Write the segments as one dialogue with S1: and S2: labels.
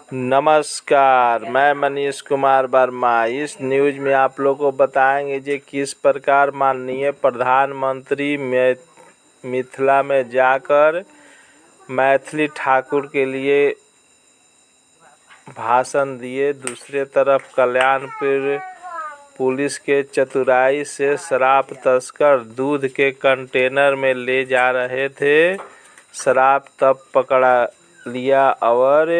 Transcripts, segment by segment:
S1: नमस्कार, मैं मनीष कुमार वर्मा। इस न्यूज में आप लोग को बताएंगे कि किस प्रकार माननीय प्रधानमंत्री मिथिला में जाकर मैथिली ठाकुर के लिए भाषण दिए। दूसरे तरफ कल्याणपुर पुलिस के चतुराई से शराब तस्कर दूध के कंटेनर में ले जा रहे थे। शराब तब पकड़ा लिया और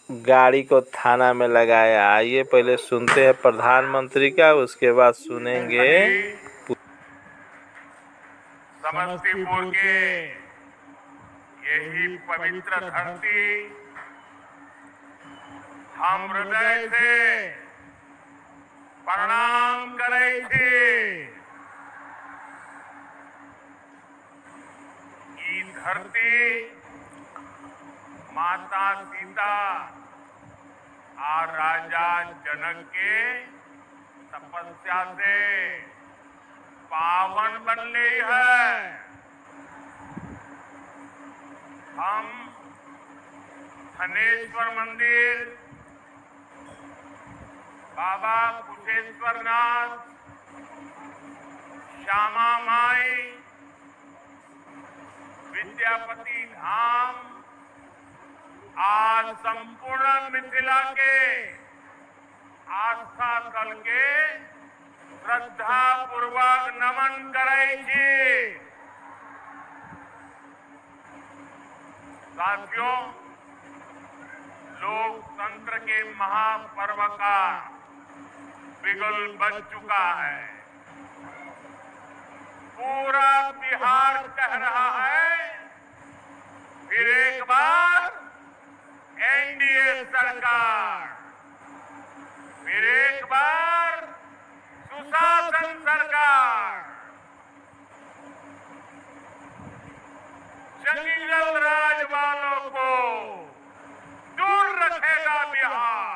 S1: गाड़ी को थाना में लगाया। आइए पहले सुनते हैं प्रधानमंत्री का, उसके बाद सुनेंगे
S2: समस्तीपुर के यही पवित्र धरती हम हृदय से प्रणाम करे थी। ये धरती माता सीता और राजा जनक के तपस्या से पावन बन रही है। हम धनेश्वर मंदिर, बाबा कुशेश्वरनाथ, श्यामा माई, विद्यापति धाम आज संपूर्ण मिथिला के आस्था स्थल के श्रद्धा पूर्वक नमन करे छी। साथियों, लोकतंत्र के महापर्व का बिगुल बज चुका है। पूरा बिहार कह रहा है, फिर एक बार एनडीए सरकार, फिर एक बार सुशासन सरकार। जंगल राज वालों को दूर रखेगा बिहार।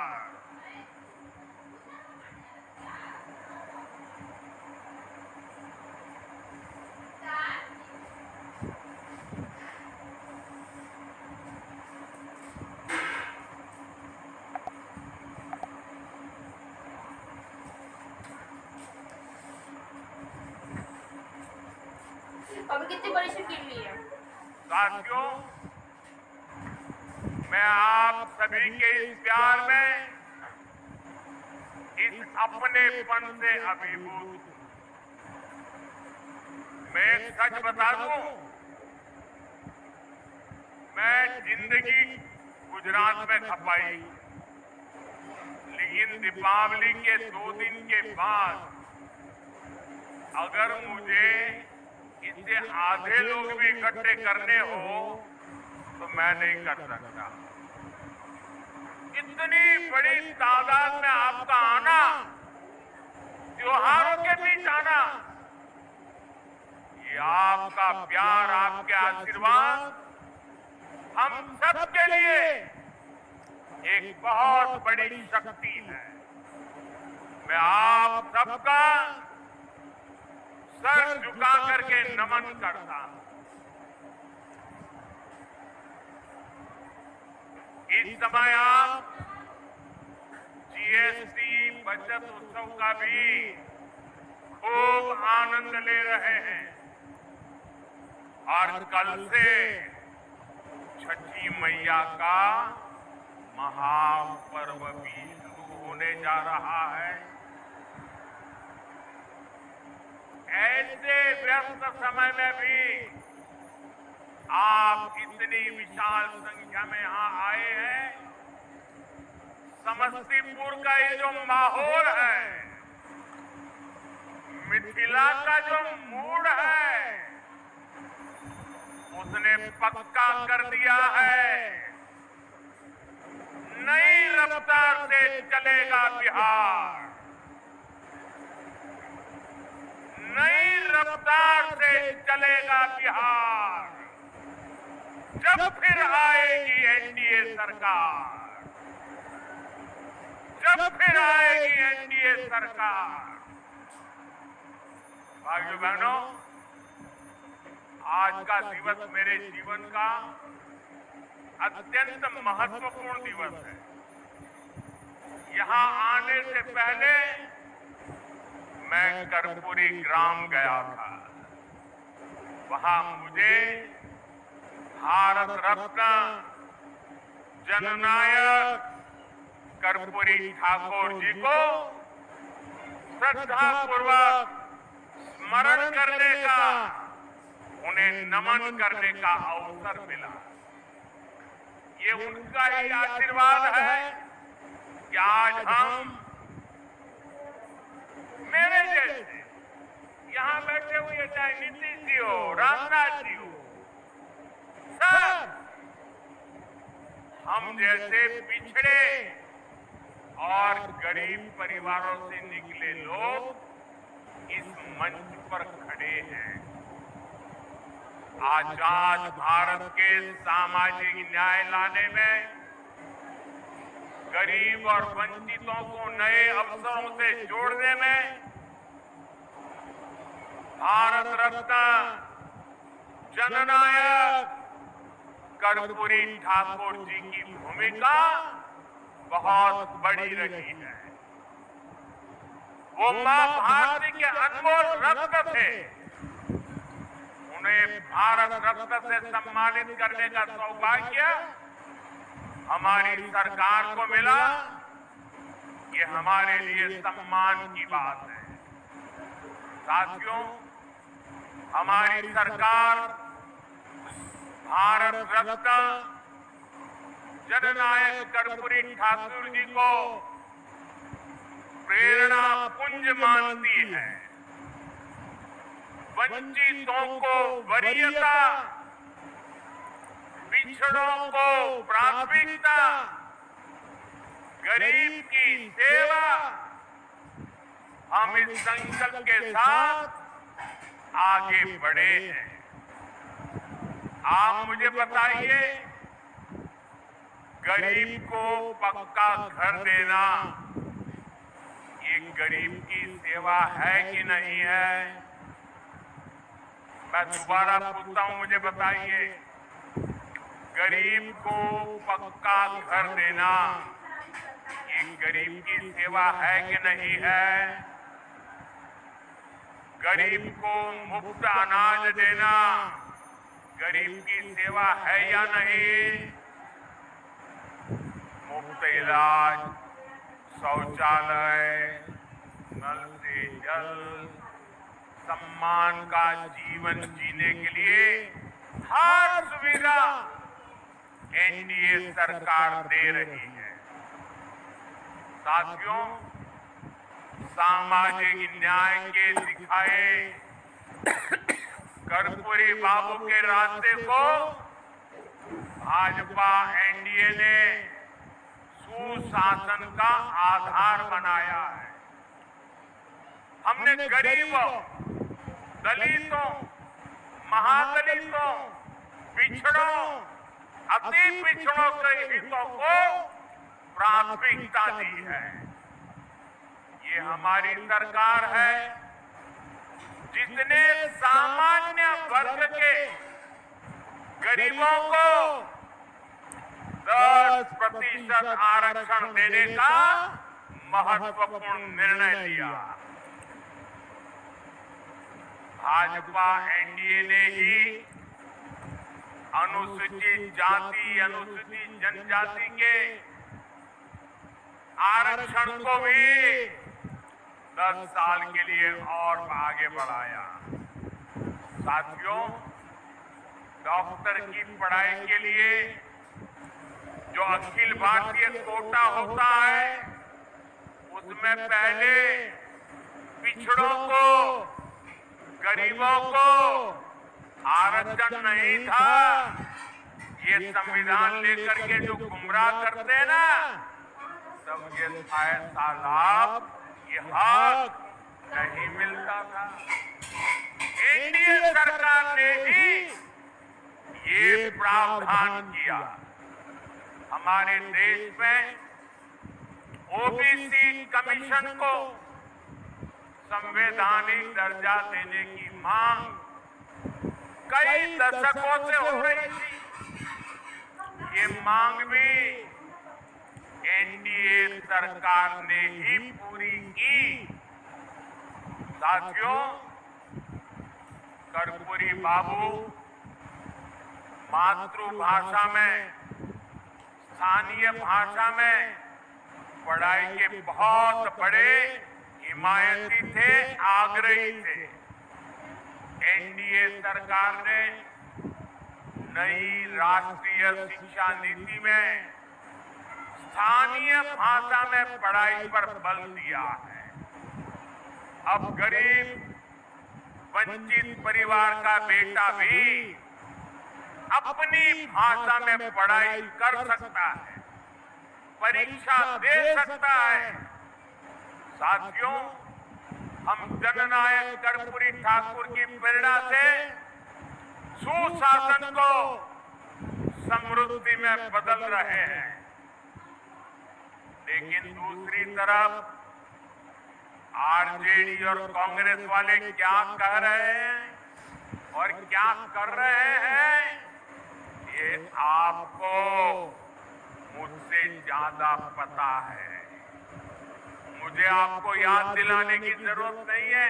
S3: अभी कितनी परीक्षा गिर ली है?
S2: साथियों, मैं आप सभी के इस प्यार में, इस अपनेपन से अभिभूत हूं। मैं एक सच बता दूं, मैं जिंदगी गुजरात में खपाई, लेकिन दीपावली के 2 दिन के बाद अगर मुझे इससे आधे लोग भी इकट्ठे करने हो तो मैं नहीं कर सकता। इतनी बड़ी तादाद में आपका आना, त्योहारों के बीच आना, ये आपका प्यार, आपके आशीर्वाद हम सबके लिए एक बहुत बड़ी शक्ति है। मैं आप सबका सर झुका करके नमन करता हूं। इस समय आप जीएसटी बचत उत्सव का भी खूब आनंद ले रहे हैं और कल से छठी मैया का महापर्व भी शुरू होने जा रहा है। ऐसे व्यस्त समय में भी आप इतनी विशाल संख्या में यहाँ आए हैं। समस्तीपुर का ये जो माहौल है, मिथिला का जो मूड है, उसने पक्का कर दिया है, नई रफ्तार से चलेगा बिहार, नई रफ्तार से चलेगा बिहार। जब फिर आएगी एनडीए सरकार, जब फिर आएगी एनडीए सरकार। भाइयों बहनों, आज का दिवस मेरे जीवन का अत्यंत महत्वपूर्ण दिवस है। यहाँ आने से पहले मैं कर्पूरी ग्राम गया था। वहां मुझे भारत रत्न जननायक कर्पूरी ठाकुर जी को श्रद्धापूर्वक स्मरण करने का, उन्हें नमन करने का अवसर मिला। ये उनका ही आशीर्वाद है कि आज हम मेरे जैसे यहाँ बैठे हुए, चाहे नीतीश जी हो, राजनाथ जी हो, सब हम जैसे पिछड़े और गरीब परिवारों से निकले लोग इस मंच पर खड़े हैं। आजाद भारत के सामाजिक न्याय लाने में, गरीब और वंचितों को नए अवसरों से जोड़ने में भारत रत्न जननायक कर्पूरी ठाकुर जी की भूमिका बहुत बड़ी रही है। वो मां भारती के अनमोल रत्न थे। उन्हें भारत रत्न से सम्मानित करने का सौभाग्य हमारी सरकार को मिला। ये हमारे लिए सम्मान की बात है। साथियों, हमारी सरकार भारत रत्न जननायक कर्पूरी ठाकुर जी को प्रेरणा पुंज मानती है। वंचितों को वरीयता, पिछड़ों को प्राथमिकता, गरीब की सेवा, हम इस संकल्प के साथ आगे बढ़े हैं। आप मुझे बताइए, गरीब को पक्का घर देना ये गरीब की सेवा है कि नहीं है? मैं दोबारा पूछता हूं, मुझे बताइए, गरीब को पक्का घर देना ये गरीब की सेवा है कि नहीं है? गरीब को मुफ्त अनाज देना गरीब की सेवा है या नहीं? मुफ्त इलाज, शौचालय, नल से जल, सम्मान का जीवन जीने के लिए हर सुविधा एनडीए सरकार दे रही है। साथियों, सामाजिक न्याय के दिखाए कर्पूरी बाबू के रास्ते को भाजपा एनडीए ने सुशासन का आधार बनाया है। हमने गरीबों, दलितों, महादलितों, पिछड़ों, अति पिछड़ों के हितों को प्राथमिकता दी है। ये हमारी सरकार है जिसने सामान्य वर्ग के गरीबों को 10% आरक्षण देने का महत्वपूर्ण निर्णय लिया। भाजपा एनडीए ने ही अनुसूचित जाति, अनुसूचित जनजाति के आरक्षण को भी 10 साल के लिए और आगे बढ़ाया। साथियों, डॉक्टर की पढ़ाई के लिए जो अखिल भारतीय कोटा होता है, उसमें पहले पिछड़ों को, गरीबों को आरक्षण नहीं था। ये संविधान लेकर के जो गुमराह करते हैं ना, सब ये ऐसा लाभ, ये हक नहीं मिलता था। एनडीए सरकार ने भी ये प्रावधान किया। हमारे देश में ओबीसी कमीशन को संवैधानिक दर्जा देने की मांग कई दशकों से हो रही थी। ये मांग भी एनडीए सरकार ने ही पूरी की। साथियों, कर्पूरी बाबू मातृभाषा में, स्थानीय भाषा में पढ़ाई के बहुत बड़े हिमायती थे, आग्रही थे। एनडीए सरकार ने नई राष्ट्रीय शिक्षा नीति में स्थानीय भाषा में पढ़ाई पर बल दिया है। अब गरीब वंचित परिवार का बेटा भी अपनी भाषा में पढ़ाई कर सकता है, परीक्षा दे सकता है। साथियों, हम जननायक कर्पूरी ठाकुर की प्रेरणा से सुशासन को समृद्धि में बदल रहे हैं, लेकिन दूसरी तरफ आरजेडी और कांग्रेस वाले क्या कह रहे हैं और क्या कर रहे हैं, ये आपको मुझसे ज्यादा पता है। मुझे आपको याद दिलाने की जरूरत नहीं है।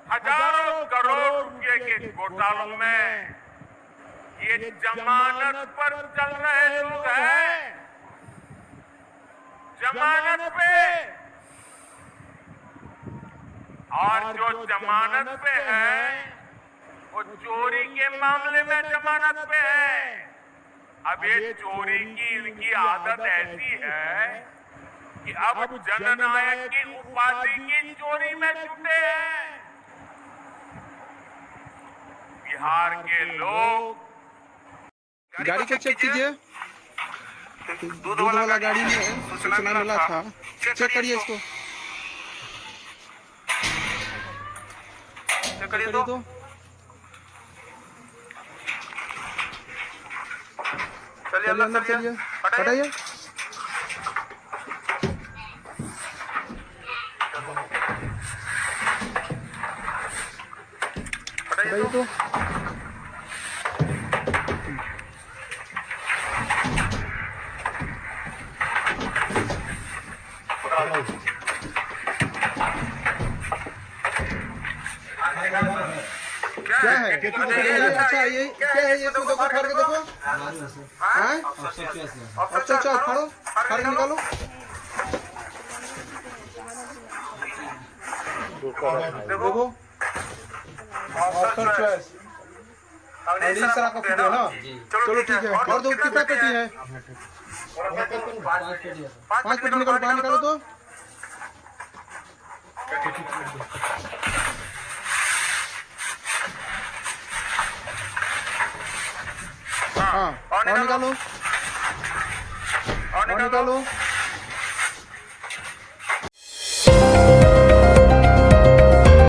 S2: हजारों करोड़ रुपए के घोटालों में ये जमानत पर चल रहे लोग हैं, जमानत पे। और जो जमानत पे है वो चोरी के मामले में जमानत पे है। अब ये चोरी की इनकी आदत ऐसी है कि अब जननायक की उपाधि की चोरी में जुटे हैं। बिहार के लोग
S4: गाड़ी को चेक कीजिए, दूध वाला गाड़ी में सूचना मिला था, चेक करिए इसको, चेक करिए तो। चलिए अंदर चलिए, हटाइए। हटाइए तो। क्या है? अच्छा ये क्या है? ये तो देखो, फाड़ के देखो। हाँ? अच्छा फाड़ो, फाड़ के निकालो। देखो ऑप्शन चॉइस अगली सर आपको फिट है ना? चलो ठीक है। और दो कितना पेटी है? 5 पेटी निकालो, बाहर निकालो तो। हाँ और निकालो, और निकालो।